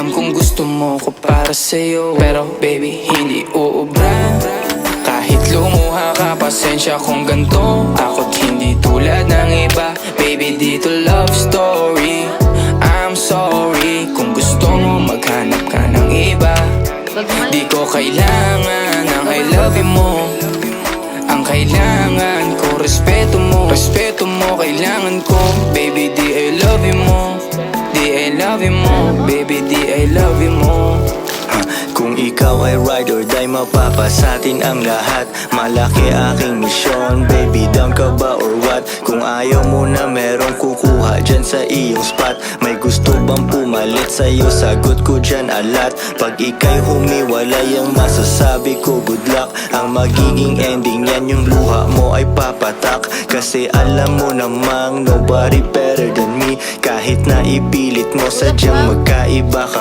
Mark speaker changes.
Speaker 1: Alam kong gusto mo ko para sa'yo, pero baby hindi uubra. Kahit lumuha ka, pasensya kung ganto. Ako't hindi tulad ng iba. Baby dito love story. I'm sorry kung gusto mo maghanap ka ng iba. Di ko kailangan ng I love you mo. Ang kailangan ko respeto mo. Respeto mo kailangan ko. Baby di I love you mo. Di I love you mo. Baby di I love you mo.
Speaker 2: Kung ikaw ay ride or die, mapapasatin ang lahat. Malaki aking misyon, baby down ka ba or what? Kung ayaw mo na merong kukuha dyan sa iyong spot. May gusto bang pumalit sa'yo? Sagot ko dyan alat. Pag ika'y humiwalay, ang masasabi ko good luck. Ang magiging ending yan, yung luha mo ay papatak. Kasi alam mo namang nobody better than me. Kahit na ipilit mo, sadyang magkaiba ka.